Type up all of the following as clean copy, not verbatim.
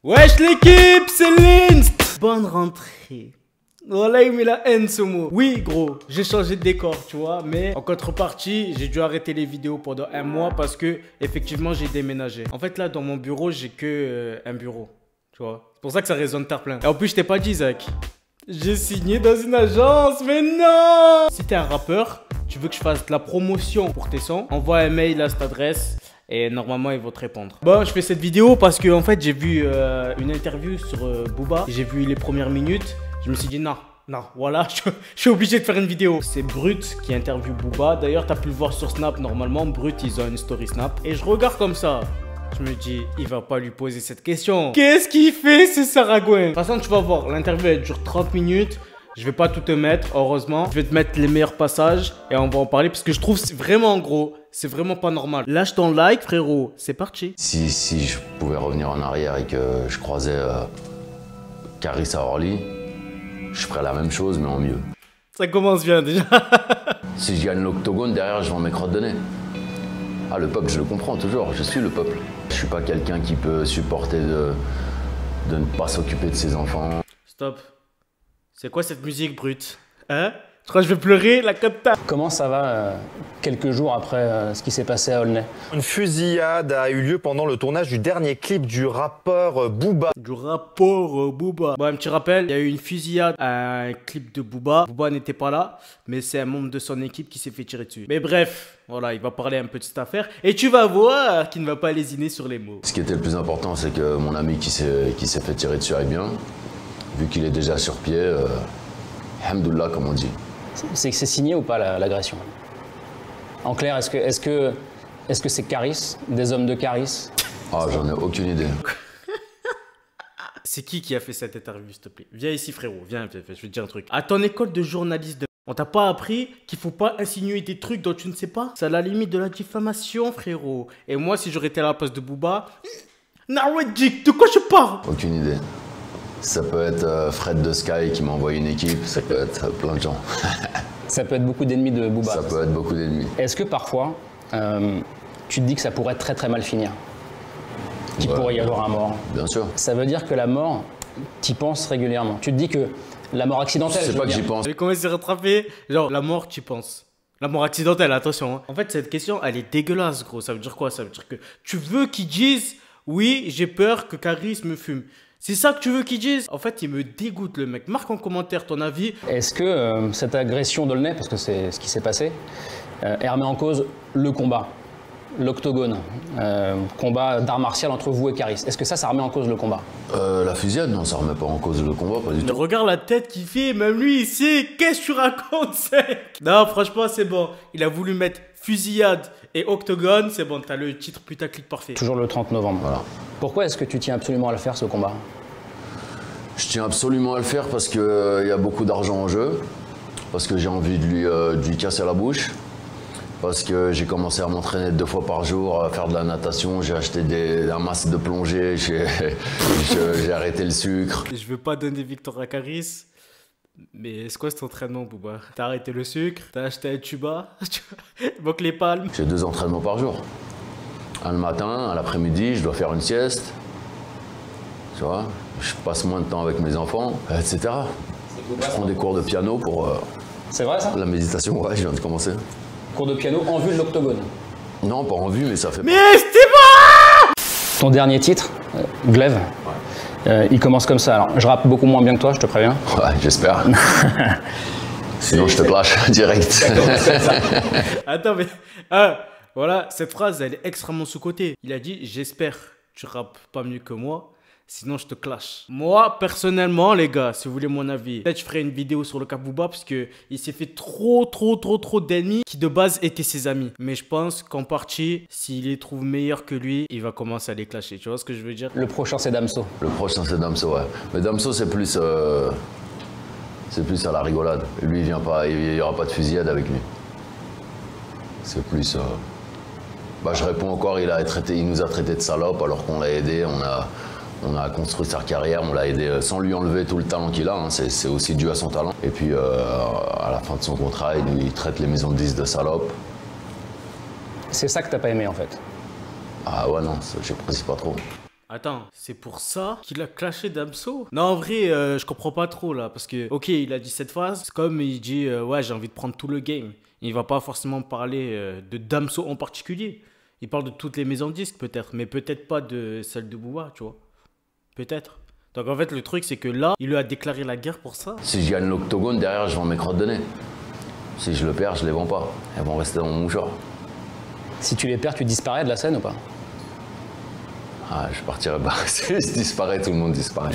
Wesh l'équipe, c'est Linst. Bonne rentrée. Voilà, il met la haine ce mot. Oui gros, j'ai changé de décor, tu vois, mais en contrepartie, j'ai dû arrêter les vidéos pendant un mois parce que effectivement j'ai déménagé. En fait là, dans mon bureau, j'ai que un bureau, tu vois. C'est pour ça que ça résonne terre-plein. Et en plus, je t'ai pas dit, Zach. J'ai signé dans une agence, mais non! Si t'es un rappeur, tu veux que je fasse de la promotion pour tes sons, envoie un mail à cette adresse. Et normalement ils vont te répondre. Bon, je fais cette vidéo parce que en fait j'ai vu une interview sur Booba. J'ai vu les premières minutes. Je me suis dit non, voilà, je suis obligé de faire une vidéo. C'est Brut qui interviewe Booba. D'ailleurs, t'as pu le voir sur Snap normalement. Brut, ils ont une story Snap. Et je regarde comme ça. Je me dis, il va pas lui poser cette question. Qu'est-ce qu'il fait, ce Saragouin? De toute façon, tu vas voir, l'interview elle dure 30 minutes. Je vais pas tout te mettre, heureusement. Je vais te mettre les meilleurs passages et on va en parler parce que je trouve c'est vraiment gros. C'est vraiment pas normal. Lâche ton like, frérot. C'est parti. Si je pouvais revenir en arrière et que je croisais Caris à Orly, je ferais la même chose, mais en mieux. Ça commence bien déjà. Si je gagne l'octogone, derrière, je vends mes crottes de nez. Ah, le peuple, je le comprends toujours. Je suis le peuple. Je suis pas quelqu'un qui peut supporter de ne pas s'occuper de ses enfants. Stop. C'est quoi cette musique brute? Hein? Je crois que je vais pleurer, la capta. Comment ça va quelques jours après ce qui s'est passé à Aulnay? Une fusillade a eu lieu pendant le tournage du dernier clip du rappeur Booba. Bon, un petit rappel, il y a eu une fusillade à un clip de Booba. Booba n'était pas là, mais c'est un membre de son équipe qui s'est fait tirer dessus. Mais bref, voilà, il va parler un peu de cette affaire. Et tu vas voir qu'il ne va pas lésiner sur les mots. Ce qui était le plus important, c'est que mon ami qui s'est fait tirer dessus aille bien. Vu qu'il est déjà sur pied, hamdoullah, comme on dit. C'est que c'est signé ou pas l'agression? En clair, est-ce que c'est Caris, des hommes de Caris? Ah, j'en ai aucune idée. C'est qui a fait cette interview, s'il te plaît? Viens ici, frérot, viens, je vais te dire un truc. À ton école de journaliste on t'a pas appris qu'il faut pas insinuer des trucs dont tu ne sais pas? C'est à la limite de la diffamation, frérot. Et moi, si j'aurais été à la place de Booba... Narouedjik, de quoi je parle? Aucune idée. Ça peut être Fred de Sky qui m'a envoyé une équipe, ça peut être plein de gens. Ça peut être beaucoup d'ennemis de Booba. Ça peut être beaucoup d'ennemis. Est-ce que parfois, tu te dis que ça pourrait très très mal finir? Qu'il pourrait y avoir un mort? Bien sûr. Ça veut dire que la mort, t'y penses régulièrement. Tu te dis que la mort accidentelle... C'est pas que j'y pense. J'ai commencé à rattraper, genre la mort, tu penses. La mort accidentelle, attention. Hein. En fait, cette question, elle est dégueulasse, gros. Ça veut dire quoi? Ça veut dire que tu veux qu'ils disent, oui, j'ai peur que Caris me fume. C'est ça que tu veux qu'ils disent? En fait, il me dégoûte, le mec. Marque en commentaire ton avis. Est-ce que cette agression d'Aulnay, parce que c'est ce qui s'est passé, elle remet en cause le combat, l'octogone, combat d'art martial entre vous et Caris? Est-ce que ça remet en cause le combat? La fusillade, non, ça remet pas en cause le combat, pas du tout. Regarde la tête qu'il fait, même lui, il sait. Qu'est-ce que tu racontes, sec? Non, franchement, c'est bon. Il a voulu mettre fusillade et octogone, c'est bon, t'as le titre putaclic parfait. Toujours le 30 novembre. Voilà. Pourquoi est-ce que tu tiens absolument à le faire, ce combat? Je tiens absolument à le faire parce qu'il y a beaucoup d'argent en jeu, parce que j'ai envie de lui casser la bouche, parce que j'ai commencé à m'entraîner 2 fois par jour, à faire de la natation, j'ai acheté un masque de plongée, j'ai arrêté le sucre. Je veux pas donner victoire à Caris, mais c'est quoi cet entraînement, Booba? T'as arrêté le sucre, t'as acheté un tuba, il manque les palmes. J'ai 2 entraînements par jour. Un le matin, à l'après-midi, je dois faire une sieste. Tu vois, je passe moins de temps avec mes enfants, etc. Je prends des cours de piano pour C'est vrai ça? la méditation, ouais, je viens de commencer. Cours de piano en vue de l'octogone? Non, pas en vue, mais ça fait... Mais c'était bon! Ton dernier titre, Glaive, il commence comme ça. Alors, je rappe beaucoup moins bien que toi, je te préviens. Ouais, j'espère. Sinon, je te clash direct. Attends, mais... voilà, cette phrase, elle est extrêmement sous-cotée. Il a dit, j'espère tu rappes pas mieux que moi, sinon je te clash. Moi, personnellement, les gars, si vous voulez mon avis, peut-être je ferai une vidéo sur le cas Booba parce qu'il s'est fait trop d'ennemis qui de base étaient ses amis. Mais je pense qu'en partie, s'il les trouve meilleurs que lui, il va commencer à les clasher. Tu vois ce que je veux dire? Le prochain, c'est Damso. Le prochain, c'est Damso, ouais. Mais Damso, c'est plus à la rigolade. Lui, il vient pas, il y aura pas de fusillade avec lui. C'est plus... Bah, je réponds encore, il nous a traité de salope alors qu'on l'a aidé, on a construit sa carrière, on l'a aidé sans lui enlever tout le talent qu'il a, hein, c'est aussi dû à son talent. Et puis à la fin de son contrat, il traite les maisons de disques de salope. C'est ça que t'as pas aimé en fait? Ah ouais non, j'apprécie pas trop. Attends, c'est pour ça qu'il a clashé Damso? Non, en vrai, je comprends pas trop là. Parce que, ok, il a dit cette phrase. C'est comme il dit, ouais, j'ai envie de prendre tout le game. Il va pas forcément parler de Damso en particulier. Il parle de toutes les maisons de disques peut-être. Mais peut-être pas de celle de Booba, tu vois. Peut-être. Donc en fait, le truc, c'est que là, il lui a déclaré la guerre pour ça. Si je gagne l'octogone, derrière, je vends mes crottes de nez. Si je le perds, je les vends pas. Elles vont rester dans mon mouchoir. Si tu les perds, tu disparais de la scène ou pas? Ah, je partirai pas. Si je disparais, tout le monde disparaît.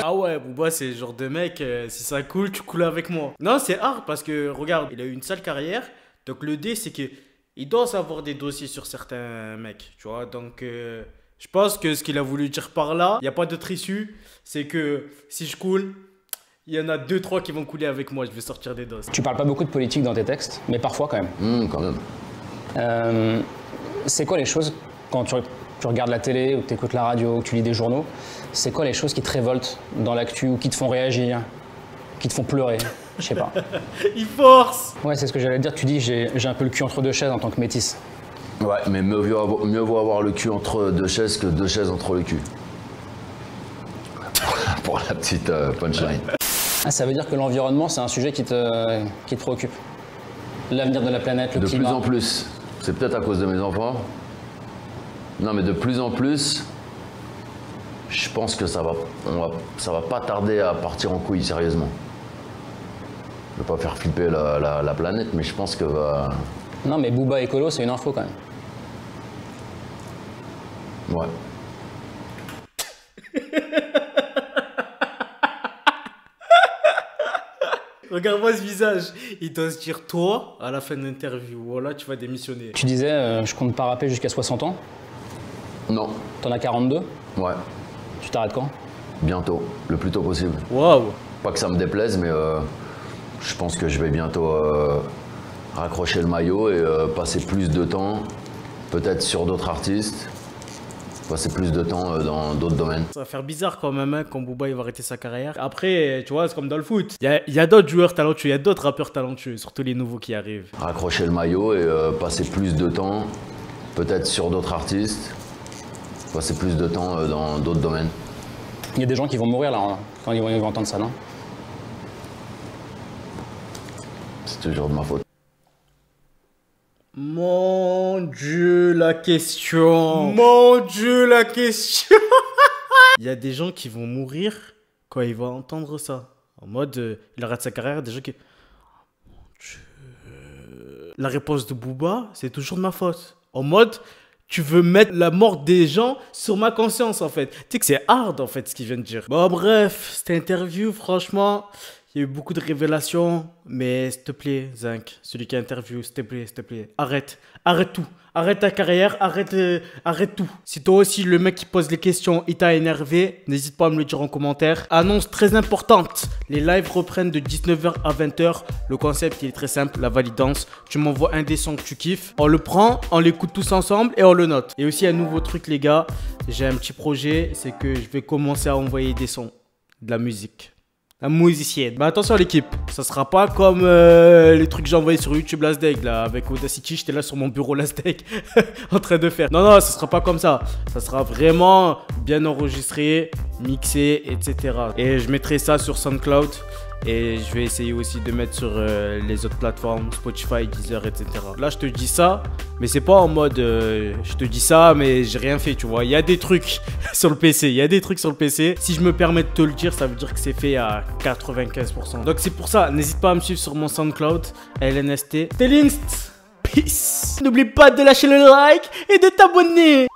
Ah ouais, Booba, c'est le genre de mec, si ça coule, tu coules avec moi. Non, c'est hard parce que, regarde, il a eu une sale carrière. Donc le D, c'est que il doit savoir des dossiers sur certains mecs, tu vois. Donc je pense que ce qu'il a voulu dire par là, il n'y a pas d'autre issue. C'est que si je coule, il y en a 2-3 qui vont couler avec moi. Je vais sortir des doses. Tu parles pas beaucoup de politique dans tes textes, mais parfois quand même. Quand même. C'est quoi les choses, quand tu regardes la télé, ou que tu écoutes la radio, ou que tu lis des journaux, c'est quoi les choses qui te révoltent dans l'actu, ou qui te font réagir, qui te font pleurer? Je sais pas. Il force. Ouais, c'est ce que j'allais te dire. Tu dis, j'ai un peu le cul entre deux chaises en tant que métisse. Ouais, mais mieux vaut avoir le cul entre deux chaises que deux chaises entre le cul. Pour la petite punchline. Ah, ça veut dire que l'environnement, c'est un sujet qui te préoccupe. L'avenir de la planète, le climat. De plus en plus. C'est peut-être à cause de mes enfants. Non, mais de plus en plus, je pense que ça va pas tarder à partir en couille, sérieusement. Je veux pas faire flipper la planète, mais je pense que va... Non, mais Booba écolo, c'est une info quand même. Ouais. Regarde-moi ce visage. Il doit se dire, toi, à la fin de l'interview, voilà, tu vas démissionner. Tu disais, je compte pas rapper jusqu'à 60 ans. Non. T'en as 42. Ouais. Tu t'arrêtes quand? Bientôt, le plus tôt possible. Waouh. Pas que ça me déplaise, mais je pense que je vais bientôt raccrocher le maillot et passer plus de temps, peut-être sur d'autres artistes, passer plus de temps dans d'autres domaines. Ça va faire bizarre quand même hein, quand Booba il va arrêter sa carrière. Après, tu vois, c'est comme dans le foot. Il y a d'autres joueurs talentueux, il y a d'autres rappeurs talentueux, surtout les nouveaux qui arrivent. Raccrocher le maillot et passer plus de temps, peut-être sur d'autres artistes, passer plus de temps dans d'autres domaines. Il y a des gens qui vont mourir là, hein, quand ils vont entendre ça, non? C'est toujours de ma faute. Mon Dieu, la question. Mon Dieu, la question. Il y a des gens qui vont mourir quand ils vont entendre ça. En mode, il arrête sa carrière, des gens qui... Mon Dieu. La réponse de Booba, c'est toujours de ma faute. En mode, tu veux mettre la mort des gens sur ma conscience, en fait. Tu sais que c'est hard, en fait, ce qu'il vient de dire. Bon, bref, cette interview, franchement... Il y a eu beaucoup de révélations, mais s'il te plaît, Zinc, celui qui a interviewé, s'il te plaît, arrête tout. Arrête ta carrière, arrête tout. Si toi aussi, le mec qui pose les questions, il t'a énervé, n'hésite pas à me le dire en commentaire. Annonce très importante, les lives reprennent de 19h à 20h. Le concept, il est très simple, la validance. Tu m'envoies un des sons que tu kiffes, on le prend, on l'écoute tous ensemble et on le note. Et aussi un nouveau truc, les gars, j'ai un petit projet, c'est que je vais commencer à envoyer des sons, de la musique. La musicienne. Mais attention l'équipe, ça sera pas comme les trucs que j'ai envoyés sur YouTube Last Day là, avec Audacity, j'étais là sur mon bureau Last Day en train de faire. Non, ça sera pas comme ça. Ça sera vraiment bien enregistré, mixé, etc. Et je mettrai ça sur SoundCloud. Et je vais essayer aussi de mettre sur les autres plateformes, Spotify, Deezer, etc. Là, je te dis ça, mais c'est pas en mode je te dis ça, mais j'ai rien fait, tu vois. Il y a des trucs sur le PC, Si je me permets de te le dire, ça veut dire que c'est fait à 95%. Donc, c'est pour ça, n'hésite pas à me suivre sur mon SoundCloud, LNST. C'était Linst. Peace. N'oublie pas de lâcher le like et de t'abonner.